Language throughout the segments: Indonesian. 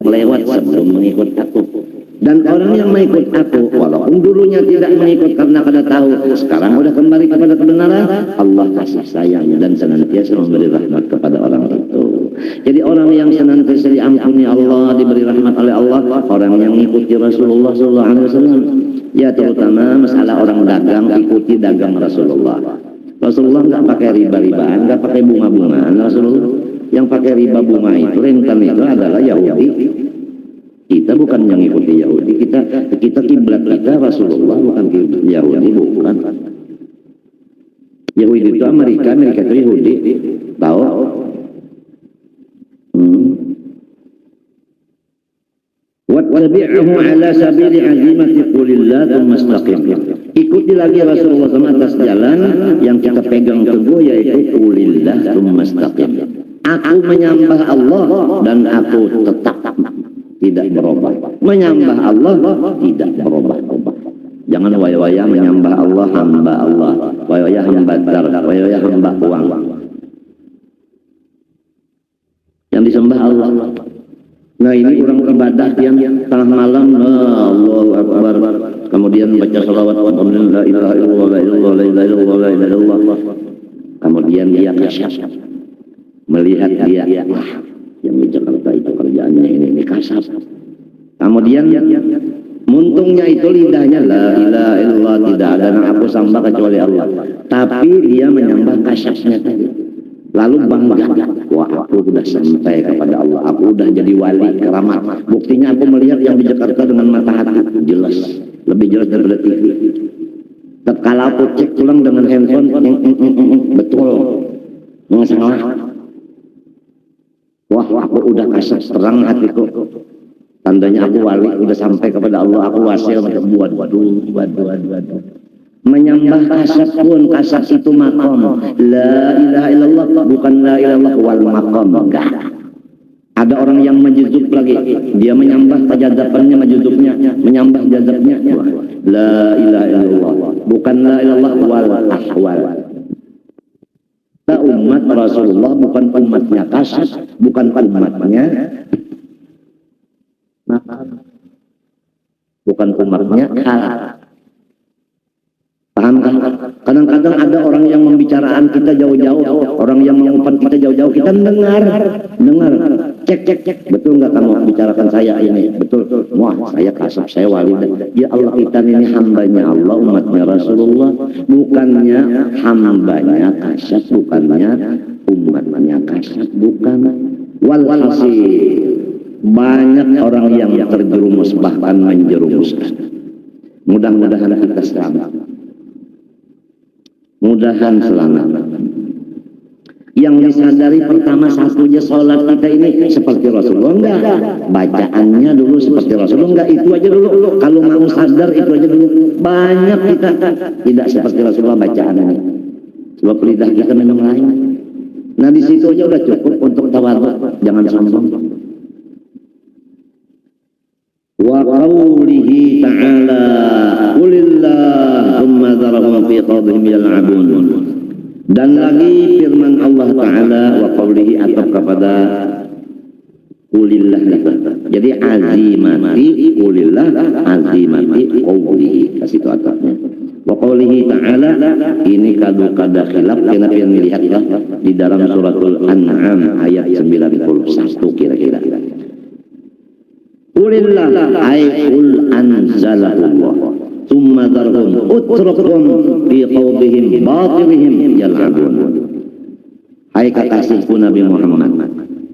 lewat sebelum mengikut aku. Dan orang yang mengikut aku, walaupun dulunya tidak mengikut karena kada tahu, sekarang sudah kembali kepada kebenaran, Allah kasih sayang dan senantiasa memberi rahmat kepada orang itu. Jadi orang yang senantiasa diampuni Allah, diberi rahmat oleh Allah, orang yang mengikuti Rasulullah SAW. Ya terutama masalah orang dagang, ikuti dagang Rasulullah. Rasulullah nggak pakai riba-ribaan, nggak pakai bunga-bungaan. Rasulullah yang pakai riba bunga itu, rentan itu adalah Yahudi. Kita bukan yang ikuti Yahudi, kita kiblat kita Rasulullah, bukan kiblat Yahudi, bukan. Yahudi itu Amerika itu Yahudi, tahu? Wattabi'ahu ala sabili azimati qulillah tsumma istaqim. Ikuti lagi Rasulullah sama atas jalan yang kita pegang teguh, yaitu qulillah tsumma istaqim. Aku menyembah Allah dan aku tetap tidak berubah. Menyembah Allah tidak berubah. Jangan waya-waya menyembah Allah, hamba Allah, waya-waya hamba dar, waya-waya hamba uang. Yang disembah Allah. Nah ini orang ibadah yang tengah malam, Allahu Akbar, kemudian baca salawat, kemudian la ilaha illallah, la ilaha illallah, la ilaha illallah, la ilaha illallah. Kemudian dia kasyaf, melihat dia, wah, yang di Jakarta itu kerjaannya ini kasar. Kemudian muntungnya itu lidahnya la ilaha illallah, tidak ada yang aku sembah kecuali Allah. Tapi dia menyembah kasyafnya tadi. Lalu bangga, wah aku sudah sampai kepada Allah, aku sudah jadi wali keramat. Buktinya aku melihat yang di Jakarta dengan mata hati, jelas, lebih jelas daripada TV. Kalau aku cek pulang dengan handphone, betul, nggak salah. Wah aku udah kasih terang hatiku, tandanya aku wali, udah sampai kepada Allah, aku wasil macam waduh. Menyembah kasat pun, kasat itu makom. La ilaha illallah, bukan la ilaha wal makom. Enggak. Ada orang yang menjuzub lagi, dia menyembah tajadapannya, menjuzubnya, menyembah jazabnya. La ilaha illallah, bukan la ilaha wal ahwal. Kita umat Rasulullah, bukan umatnya kasat, bukan umatnya makom, bukan umatnya hal. Paham kan? Kadang-kadang ada orang yang membicarakan kita jauh-jauh, orang yang mengumpat kita jauh-jauh, kita dengar, cek, betul nggak kamu bicarakan saya ini? Betul, wah saya kasab, saya wali. Ya Allah, kita ini hambanya Allah, umatnya Rasulullah, bukannya hambanya kasab, bukannya umatnya kasab, bukan. Walhasil banyak orang yang terjerumus, bahkan menjerumuskan. Mudah-mudahan kita selamat. Mudahan selamat. Yang disadari pertama satunya sholat kita ini seperti Rasulullah enggak? Bacaannya dulu seperti Rasulullah enggak? Itu aja dulu. Kalau mau sadar itu aja dulu. Banyak kita tidak seperti Rasulullah bacaannya. Sebab lidah kita memang lain. Nah di situ aja udah cukup untuk tawadhu. Jangan sombong. Wa qawlihi ta'ala qulillah thumma dharahum fi qawdihim yal'abun. Dan lagi firman Allah Ta'ala wa qawlihi atau kepada qulillah. Jadi azimati qulillah, azimati qawlihi, kasih itu atapnya. Wa qawlihi ta'ala, ini kada khilaf, kenapa yang melihatlah di dalam suratul An'am ayat 91 kira-kira. Qulillah ay qul anzalallah thumma dharhum utrukum fi qawdihim batilihim yal'abun. Hai kekasihku Nabi Muhammad,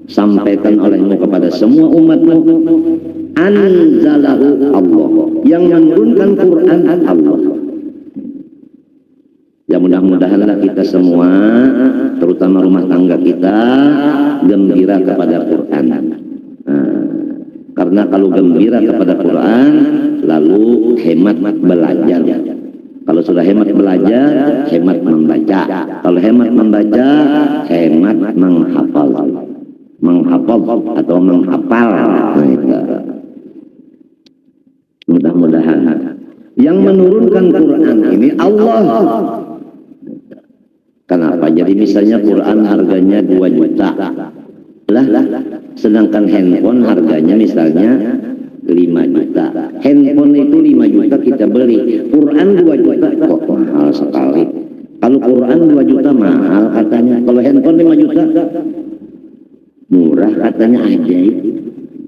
sampaikan olehmu kepada semua umatmu, anzalahu Allah, yang menurunkan Quran Allah. Ya mudah-mudahanlah kita semua, terutama rumah tangga kita, gembira kepada Quran. Karena kalau gembira kepada Quran, lalu hemat belajar. Kalau sudah hemat belajar, hemat membaca. Kalau hemat membaca, hemat menghafal. Menghafal atau menghafal. Mudah-mudahan. Yang menurunkan Quran ini Allah. Kenapa? Jadi misalnya Quran harganya 2 juta. lah, sedangkan handphone harganya misalnya 5 juta. Handphone itu 5 juta kita beli. Quran 2 juta kok mahal sekali. Kalau Quran 2 juta mahal katanya. Kalau handphone 5 juta murah katanya aja.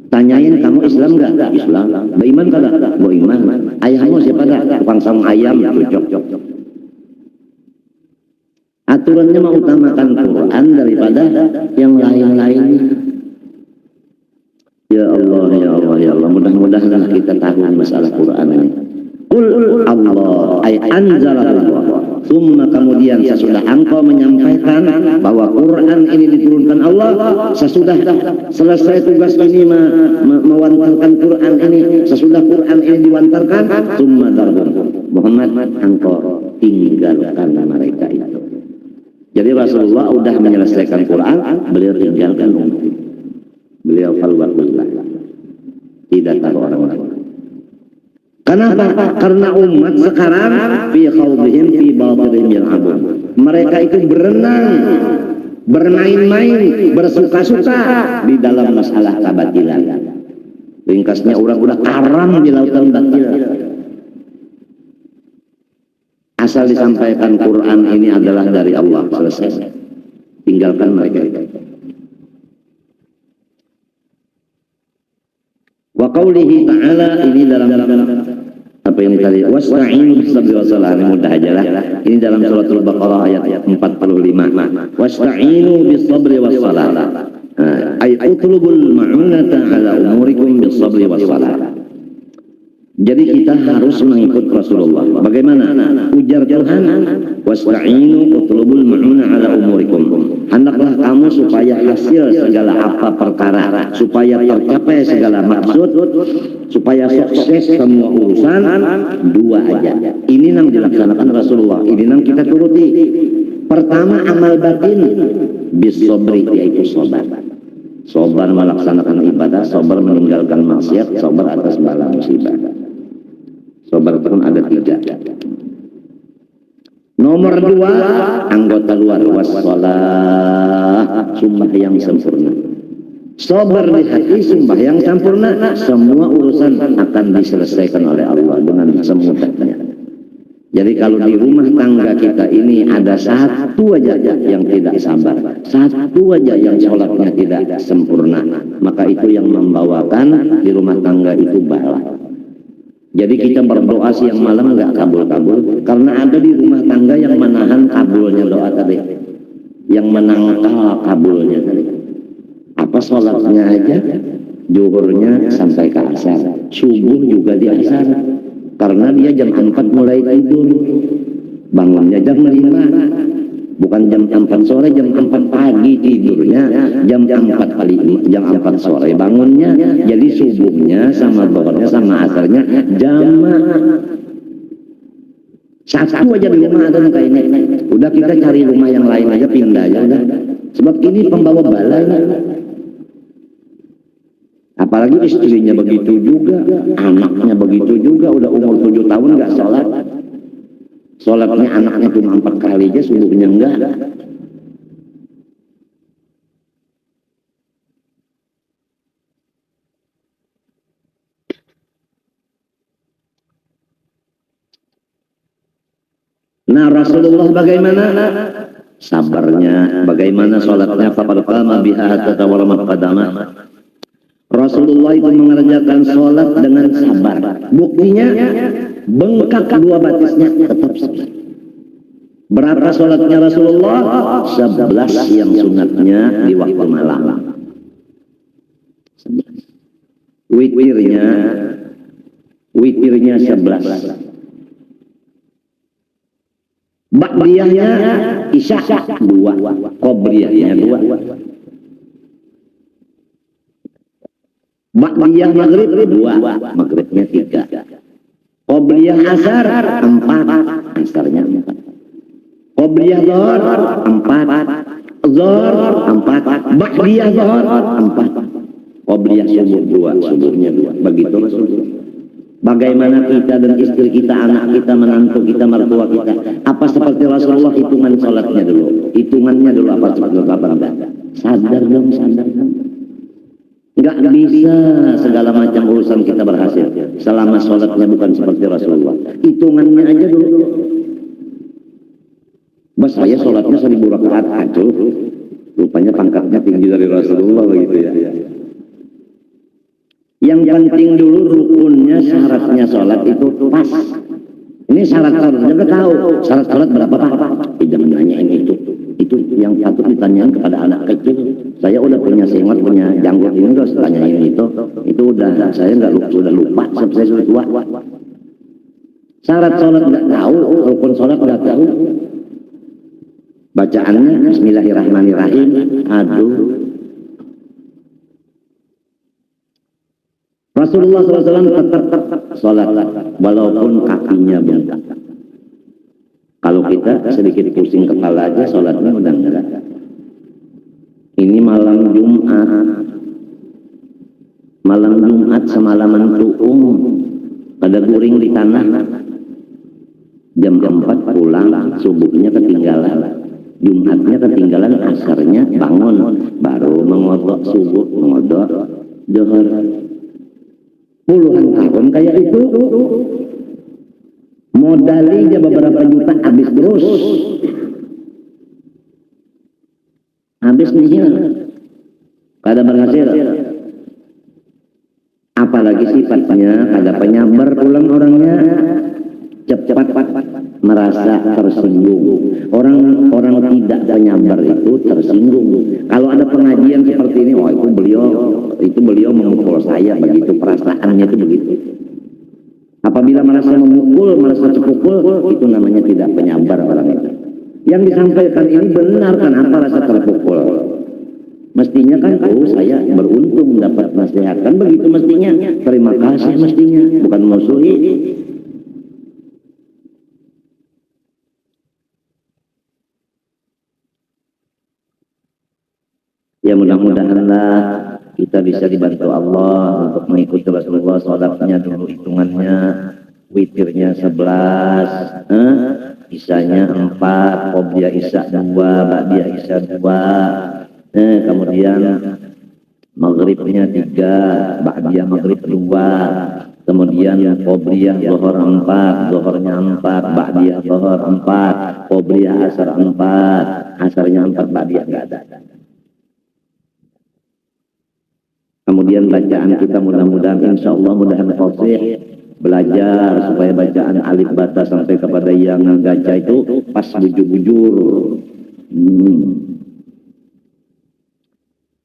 Tanyain kamu Islam enggak? Islam. Beriman kagak? Beriman. Ayahmu siapa dah? Tukang sama ayam cocok. Aturannya mengutamakan Quran daripada yang lain-lainnya. Ya Allah, ya Allah, ya Allah. Mudah-mudahan kita tahu masalah Quran ini. Qul Allah ay anzalallah. Summa kemudian sesudah engkau menyampaikan bahwa Quran ini diturunkan Allah, sesudah selesai tugas ini mewantarkan Quran ini, sesudah Quran ini diwantarkan, summa darbun Muhammad engkau tinggalkan mereka itu. Jadi Rasulullah sudah menyelesaikan Quran, beliau tinggalkan umat. Beliau falwatullah, tidak tahu orang-orang. Kenapa? Karena umat sekarang fi khawdihim fi batilihim yal'abun. Mereka itu berenang, bermain-main, bersuka-suka di dalam masalah kebatilan. Ringkasnya orang udah karam di lautan batil. Asal disampaikan Quran ini adalah dari Allah, selesai. Tinggalkan mereka. Wa qawlihi ta'ala, ini dalam apa yang tadi, wasta'inu bis-sabri was-salah, mudah aja lah. Ini dalam suratul Baqarah ayat 45. Wasta'inu bis-sabri was-salah. Ay utlubul ma'unata ala umurikum bis-sabri was-salah. Jadi kita harus mengikut Rasulullah. Bagaimana? Ujar Tuhan, wasta'inu utlubul ma'una ala umurikum. Hendaklah kamu supaya hasil segala apa perkara, supaya tercapai segala maksud, supaya sukses semua urusan, dua aja. Ini yang dilaksanakan Rasulullah, ini yang kita turuti. Pertama, amal batin bis-sabri, yaitu sabar. Sabar melaksanakan ibadah, sabar meninggalkan maksiat, sabar atas bala musibah. Sabar pun ada 3. Nomor 2, anggota luar, wassalah, sembahyang sempurna. Sabar di hati, sembahyang sempurna, semua urusan akan diselesaikan oleh Allah dengan semudahnya. Jadi kalau di rumah tangga kita ini ada satu aja yang tidak sabar, satu aja yang sholatnya tidak sempurna, maka itu yang membawakan di rumah tangga itu bala. Jadi kita berdoa siang malam nggak kabul-kabul, karena ada di rumah tangga yang menahan kabulnya doa tadi, yang menangkal kabulnya tadi. Apa sholatnya aja, zuhurnya sampai ke asar, subuh juga di asar, karena dia jam 4 mulai tidur, bangunnya jam 5. Bukan jam 4 sore, jam 4 pagi tidurnya, jam 4 sore bangunnya. Jadi subuhnya sama zuhurnya sama asarnya jamaah. Satu aja di rumah ada kayak ini. Udah kita cari rumah yang lain aja, pindah aja udah. Sebab ini pembawa bala ini. Apalagi istrinya begitu juga, anaknya begitu juga, udah umur 7 tahun nggak sholat. Sholatnya anaknya cuma 4 kali aja, subuhnya enggak. Nah, Rasulullah bagaimana? Sabarnya, bagaimana sholatnya? Faqad qama biha hatta tawarrama qadamah. Rasulullah itu mengerjakan sholat dengan sabar. Buktinya bengkak 2 batisnya tetap sabar. Berapa sholatnya Rasulullah? 11 yang sunatnya di waktu malam. Witirnya 11. Ba'diyahnya isya 2, qobliyahnya 2. Ba'diyah maghrib 2, maghribnya 3. Qobliyah asar 4, asarnya 4. Qobliyah zuhur 4, zuhur 4, ba'diyah zuhur 4. Qobliyah subuh 2, subuhnya 2. Begitu Rasulullah. Bagaimana kita dan istri kita, anak kita, menantu kita, mertua kita, apa seperti Rasulullah? Hitungan sholatnya dulu, hitungannya dulu apa seperti apa enggak? Sadar dong, sadar dong. Nggak bisa segala macam urusan kita berhasil selama sholatnya bukan seperti Rasulullah. Hitungannya aja dulu. Bas saya sholatnya 1000 rakaat, aduh, rupanya pangkatnya tinggi dari Rasulullah begitu ya. Yang penting dulu rukunnya, syaratnya sholat itu pas. Ini syarat-syaratnya kita tahu. Syarat sholat berapa Pak? Jangan nanyain itu. Itu yang patut ditanyakan kepada anak kecil. Saya udah punya sengot, punya janggut ini terus tanyain itu. Itu udah saya udah lupa. Saya sudah tua. Syarat sholat nggak tahu, rukun sholat nggak tahu. Bacaannya Bismillahirrahmanirrahim. Aduh. Rasulullah SAW tetap sholat walaupun kakinya bengkak. Kalau kita sedikit pusing kepala aja sholatnya udah enggak. Ini malam Jumat semalaman tuung, ada guring di tanah. Jam 4 pulang, subuhnya ketinggalan, Jumatnya ketinggalan, asarnya bangun, baru mengodok subuh, mengodok zuhur. Puluhan tahun kayak itu, modalnya beberapa juta habis terus, habis nihil, kada berhasil. Apalagi sifatnya kada penyabar pulang orangnya, cepat merasa tersinggung. Orang tidak penyabar itu tersinggung. Kalau ada pengajian seperti ini, oh itu beliau memukul saya, begitu perasaannya itu begitu. Apabila merasa memukul, merasa terpukul, itu namanya tidak penyabar orang itu. Yang disampaikan ini benar, kenapa rasa terpukul? Mestinya kan, saya beruntung dapat nasihat, kan begitu mestinya. Terima kasih mestinya, bukan musuhi. Ya mudah-mudahanlah kita bisa dibantu Allah untuk mengikuti Rasulullah. Sholatnya dulu hitungannya, witirnya 11, isanya 4, qobliyah isya 2, ba'diyah isya 2, kemudian maghribnya 3, ba'diyah maghrib 2, kemudian qobliyah zuhur 4, zuhurnya 4, ba'diyah zuhur 4, qobliyah asar 4, asarnya 4, ba'diyah enggak ada. Kemudian bacaan kita mudah-mudahan insya Allah mudah-mudahan fasih, belajar supaya bacaan alif bata sampai kepada yang gaca itu pas bujur-bujur.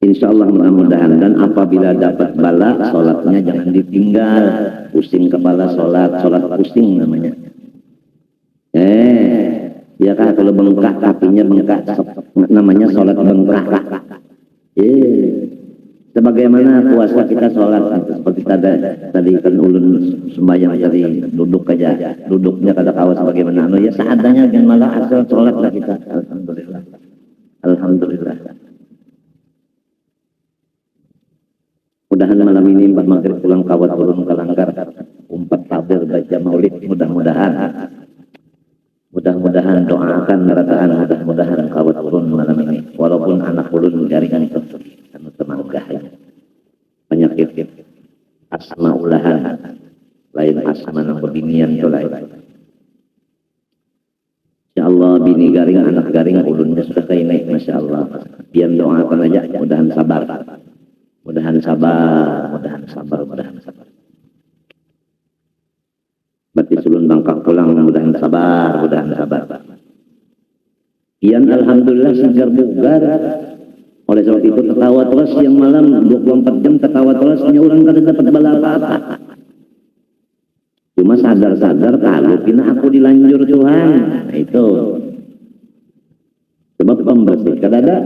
Insya Allah mudah-mudahan. Dan apabila dapat bala, sholatnya jangan ditinggal. Pusing kepala sholat pusing namanya. Ya kan, kalau bengkak kakinya bengkak, namanya sholat bengkak. Sebagaimana puasa kita sholat, seperti tadi kan ulun sembahyang tadi duduk aja, duduknya kada kawas bagaimana ya seadanya, jangan malah asal sholat lah kita. Alhamdulillah. Mudahan malam ini Mbak Maghrib pulang kawat turun ke langgar, umpat tabir baca maulid, mudah-mudahan doakan rataan, mudah-mudahan kawat turun malam ini, walaupun anak ulun jaringan itu temanggah penyakit asma ulahan lain asma nang bebinian itu lain. Insya Allah bini garing, anak garing, ulunnya sudah kainai, Masya Allah. Biar doakan aja, mudahan sabar. Berarti sulun bangkak pulang, mudahan sabar. Iyan alhamdulillah segar bugar. Oleh sebab itu ketawa terus yang malam 24 jam ketawa terus, orang kada dapat bala apa-apa. Cuma sadar-sadar kalau pina aku dilanjur Tuhan. Nah, itu sebab pembersih kada ada.